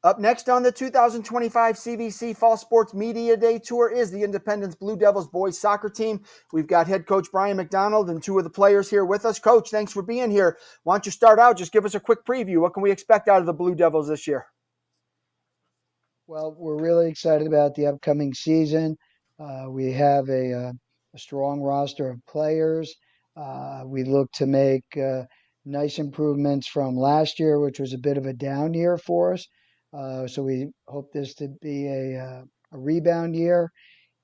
Up next on the 2025 CVC Fall Sports Media Day Tour is the Independence Blue Devils boys soccer team. We've got head coach Brian McDonald and two of the players here with us. Coach, thanks for being here. Why don't you start out? Just give us a quick preview. What can we expect out of the Blue Devils this year? Well, we're really excited about the upcoming season. We have a strong roster of players. We look to make nice improvements from last year, which was a bit of a down year for us. So we hope this to be a rebound year.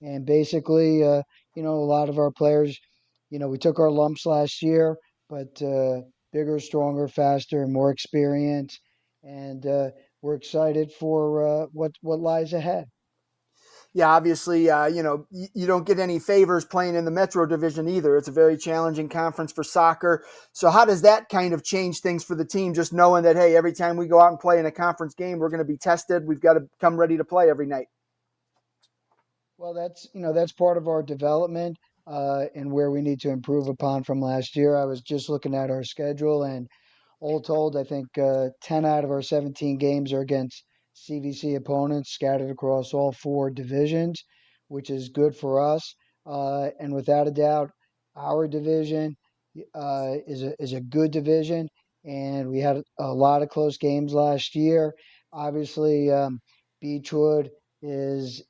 And basically, a lot of our players, we took our lumps last year, but bigger, stronger, faster, more experience. And we're excited for what lies ahead. Yeah, obviously, you don't get any favors playing in the Metro Division either. It's a very challenging conference for soccer. So how does that kind of change things for the team, just knowing that, hey, every time we go out and play in a conference game, we're going to be tested. We've got to come ready to play every night. Well, that's part of our development and where we need to improve upon from last year. I was just looking at our schedule, and all told, I think 10 out of our 17 games are against CVC opponents scattered across all four divisions, which is good for us. And without a doubt, our division is a good division, and we had a lot of close games last year. Obviously, Beechwood is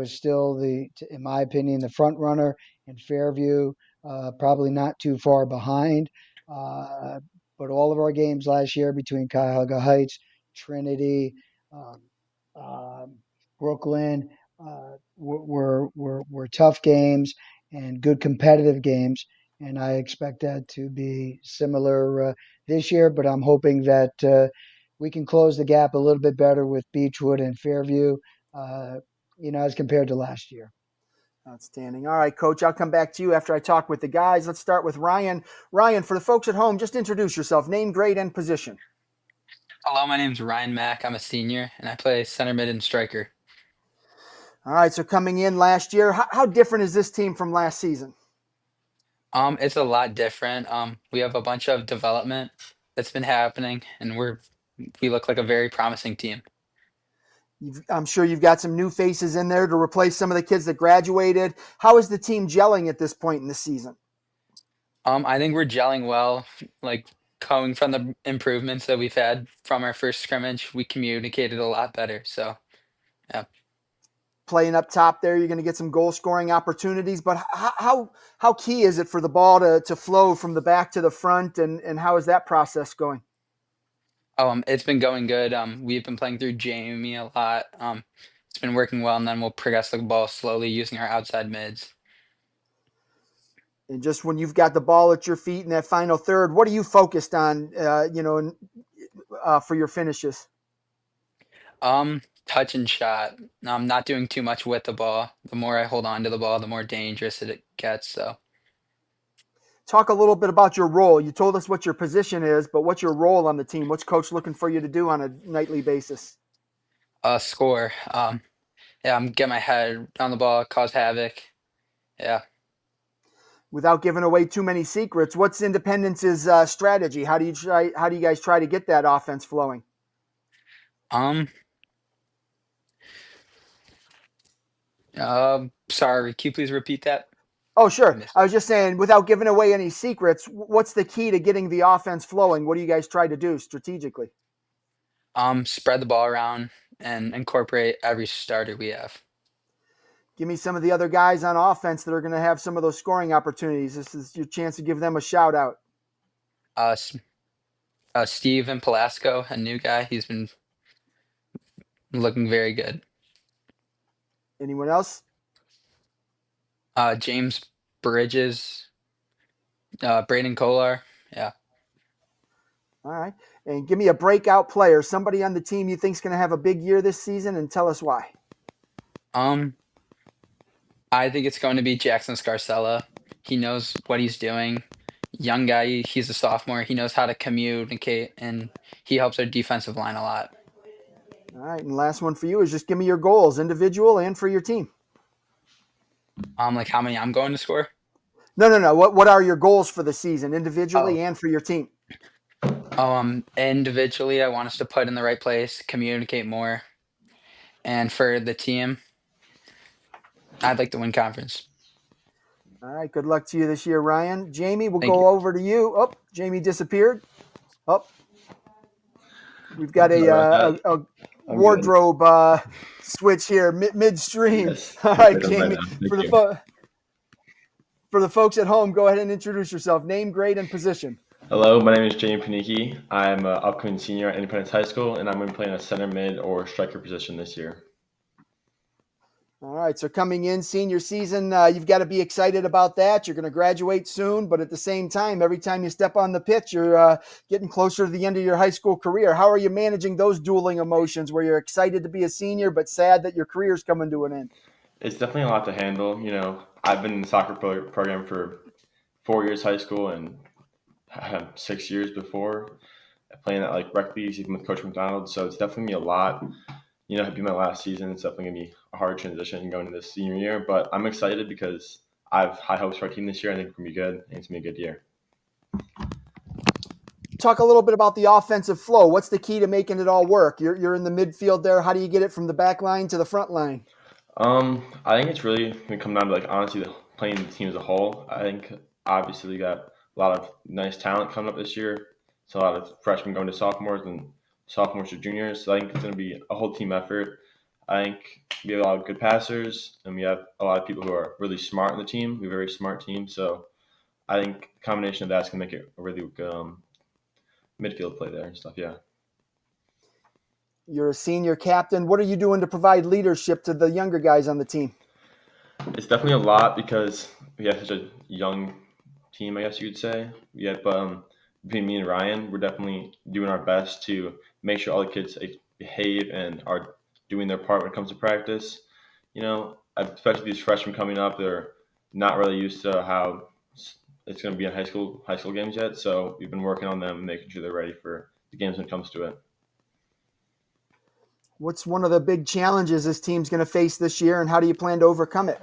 still in my opinion, the front runner, and Fairview probably not too far behind. But all of our games last year between Cuyahoga Heights, Trinity, um, um, Brooklyn were tough games and good competitive games. And I expect that to be similar this year. But I'm hoping that we can close the gap a little bit better with Beechwood and Fairview, uh, as compared to last year. Outstanding. All right, Coach, I'll come back to you after I talk with the guys. Let's start with Ryan. Ryan, for the folks at home, just introduce yourself, name, grade, and position. Hello, my name's Ryan Mack. I'm a senior, and I play center mid and striker. All right, so coming in last year, how different is this team from last season? It's a lot different. We have a bunch of development that's been happening, and we look like a very promising team. I'm sure you've got some new faces in there to replace some of the kids that graduated. How is the team gelling at this point in the season? I think we're gelling well. Like coming from the improvements that we've had from our first scrimmage, we communicated a lot better. So, yeah. Playing up top there, you're going to get some goal scoring opportunities. But how key is it for the ball to flow from the back to the front, and how is that process going? It's been going good. We've been playing through Jamie a lot. It's been working well, and then we'll progress the ball slowly using our outside mids. And just when you've got the ball at your feet in that final third, what are you focused on, for your finishes? Touch and shot. I'm not doing too much with the ball. The more I hold on to the ball, the more dangerous it gets. So, Talk a little bit about your role. You told us what your position is, but what's your role on the team? What's coach looking for you to do on a nightly basis? score. Yeah, I'm get my head on the ball, cause havoc. Yeah. Without giving away too many secrets, what's Independence's strategy? How do you guys try to get that offense flowing? Um. Sorry. Can you please repeat that? Oh, I sure. missed. I was just saying, without giving away any secrets, what's the key to getting the offense flowing? What do you guys try to do strategically? Spread the ball around and incorporate every starter we have. Give me some of the other guys on offense that are going to have some of those scoring opportunities. This is your chance to give them a shout out. Uh, S- Steve and Pelasco, a new guy. He's been looking very good. Anyone else? James Bridges, Braden Kolar. Yeah. All right. And give me a breakout player, somebody on the team you think is going to have a big year this season, and tell us why. Um, I think it's going to be Jackson Scarcella. He knows what he's doing. Young guy, he's a sophomore. He knows how to communicate, and he helps our defensive line a lot. All right. And last one for you is just give me your goals, individual and for your team. Like how many I'm going to score? No. What are your goals for the season, individually Oh, and for your team? Individually, I want us to put in the right place, communicate more, and for the team, I'd like to win conference. All right, good luck to you this year, Ryan. Jamie, we'll Thank you. go over to you. Oh, Jamie disappeared. Oh, we've got All right. a I'm good. wardrobe switch here midstream. Yes, All I'm right, good. I'm right Jamie, now. for Thank the you. for the folks at home, go ahead and introduce yourself. Name, grade, and position. Hello, my name is Jamie Paniki. I'm an upcoming senior at Independence High School, and I'm going to be playing a center mid or striker position this year. All right, so coming in senior season, you've got to be excited about that. You're going to graduate soon, but at the same time, every time you step on the pitch, you're getting closer to the end of your high school career. How are you managing those dueling emotions where you're excited to be a senior, but sad that your career's coming to an end? It's definitely a lot to handle. I've been in the soccer program for 4 years high school and 6 years before playing at like rec leagues, even with Coach McDonald. So it's definitely a lot. It'd be my last season. It's definitely gonna be a hard transition going into this senior year, but I'm excited because I have high hopes for our team this year. I think it's gonna be good, and it's gonna be a good year. Talk a little bit about the offensive flow. What's the key to making it all work? You're in the midfield there. How do you get it from the back line to the front line? I think it's really gonna come down to like honestly playing the team as a whole. I think obviously we got a lot of nice talent coming up this year. It's a lot of freshmen going to sophomores and sophomores to juniors. So I think it's gonna be a whole team effort. I think we have a lot of good passers and we have a lot of people who are really smart on the team. We have a very smart team. So I think a combination of that's gonna make it a really good midfield play there and stuff. Yeah. You're a senior captain. What are you doing to provide leadership to the younger guys on the team? It's definitely a lot because we have such a young team, I guess you could say. Yeah, but between me and Ryan, we're definitely doing our best to make sure all the kids behave and are doing their part when it comes to practice. Especially these freshmen coming up, they're not really used to how it's going to be in high school games yet. So we've been working on them, making sure they're ready for the games when it comes to it. What's one of the big challenges this team's going to face this year, and how do you plan to overcome it?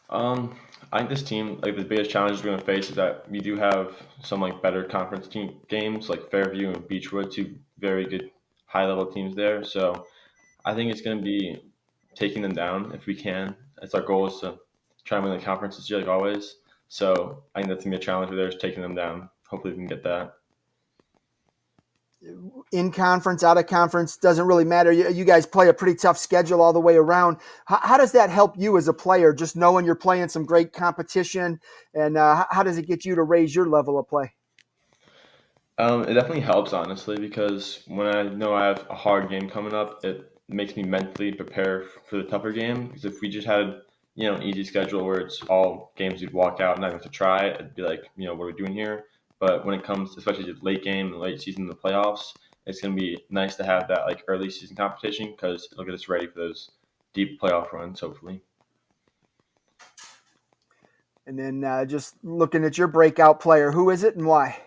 Um, I think this team, like the biggest challenge we're going to face is that we do have some like better conference team games, like Fairview and Beechwood, two very good high level teams there. So I think it's going to be taking them down if we can. That's our goal is to try and win the conference this year, like always. So I think that's going to be a challenge. There is taking them down. Hopefully, we can get that. In conference, out of conference, doesn't really matter. You guys play a pretty tough schedule all the way around. How does that help you as a player, just knowing you're playing some great competition? And how does it get you to raise your level of play? It definitely helps, honestly, because when I know I have a hard game coming up, it makes me mentally prepare for the tougher game. Because if we just had, an easy schedule where it's all games we'd walk out and not have to try, I'd be like, what are we doing here? But when it comes, especially to late game, late season, the playoffs, it's going to be nice to have that like early season competition because it'll get us ready for those deep playoff runs, hopefully. And then just looking at your breakout player, who is it and why?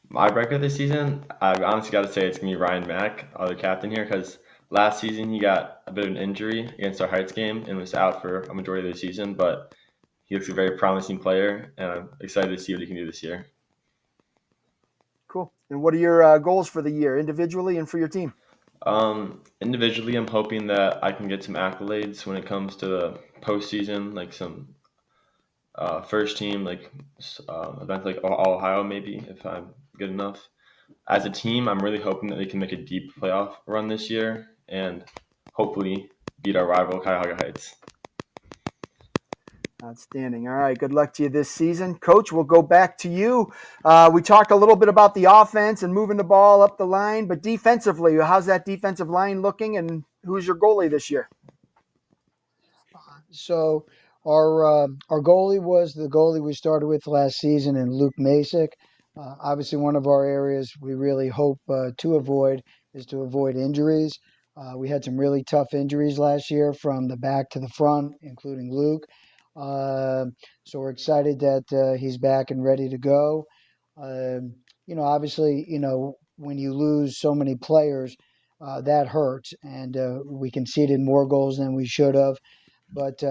My record this season, I've honestly got to say it's going to be Ryan Mack, other captain here, because last season he got a bit of an injury against our Heights game and was out for a majority of the season, but he looks a very promising player, and I'm excited to see what he can do this year. Cool. And what are your goals for the year, individually and for your team? Individually, I'm hoping that I can get some accolades when it comes to the postseason, like some first team, like events like All Ohio, maybe, if I'm good enough. As a team, I'm really hoping that they can make a deep playoff run this year and hopefully beat our rival Cuyahoga Heights. Outstanding. All right. Good luck to you this season. Coach, we'll go back to you. We talked a little bit about the offense and moving the ball up the line, but defensively, how's that defensive line looking, and who's your goalie this year? So our goalie was the goalie we started with last season, and Luke Masick. Obviously, one of our areas we really hope to avoid is to avoid injuries. We had some really tough injuries last year from the back to the front, including Luke. Uh, so we're excited that he's back and ready to go. Obviously, when you lose so many players, that hurts, and we conceded more goals than we should have. But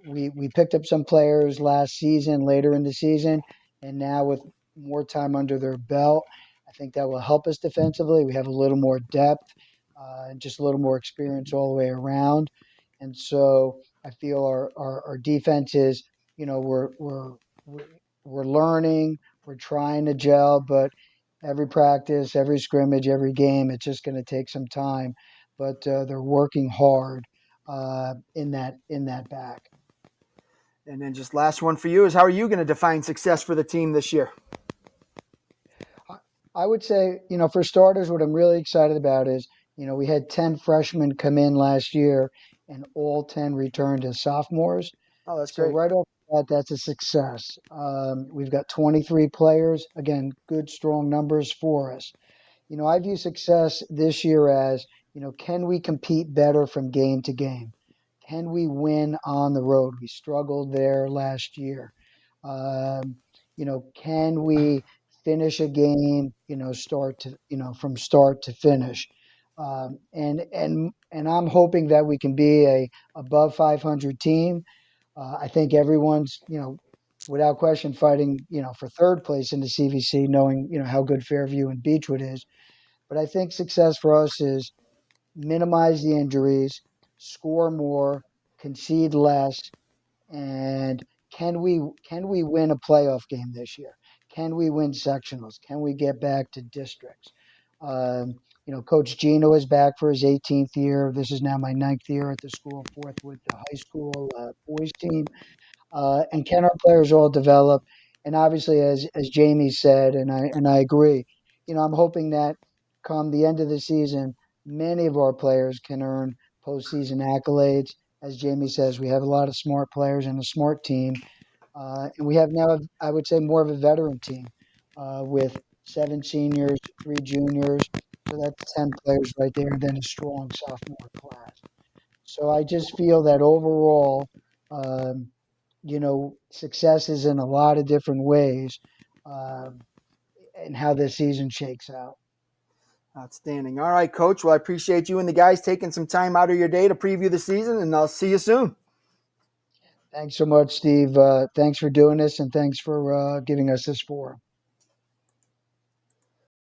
we picked up some players last season, later in the season, and now with more time under their belt, I think that will help us defensively. We have a little more depth and just a little more experience all the way around. And so I feel our defense is, you know, we're we're learning, we're trying to gel, but every practice, every scrimmage, every game, it's just going to take some time. But they're working hard in that back. And then just last one for you is how are you going to define success for the team this year? I would say, you know, for starters, what I'm really excited about is, you know, we had 10 freshmen come in last year and all 10 returned as sophomores. Oh, that's So great. right off the bat, that's a success. We've got 23 players. Again, good, strong numbers for us. You know, I view success this year as, you know, can we compete better from game to game? Can we win on the road? We struggled there last year. Um, you know, can we finish a game, you know, start to, you know, from start to finish? And I'm hoping that we can be a above 500 team. I think everyone's, you know, without question fighting, you know, for third place in the CVC, knowing, you know, how good Fairview and Beechwood is. But I think success for us is minimize the injuries, score more, concede less, and can we win a playoff game this year? Can we win sectionals? Can we get back to districts? You know, Coach Gino is back for his 18th year. This is now my ninth year at the school, fourth with the high school boys team. And can our players all develop? And obviously, as Jamie said, and I agree, you know, I'm hoping that come the end of the season, many of our players can earn postseason accolades. As Jamie says, we have a lot of smart players and a smart team, and we have now, I would say, more of a veteran team with 7 seniors, 3 juniors. So that's 10 players right there, and then a strong sophomore class. So I just feel that overall, um, you know, success is in a lot of different ways, um, and how this season shakes out. Outstanding. All right, Coach. Well, I appreciate you and the guys taking some time out of your day to preview the season, and I'll see you soon. Thanks so much, Steve. Thanks for doing this, and thanks for giving us this forum.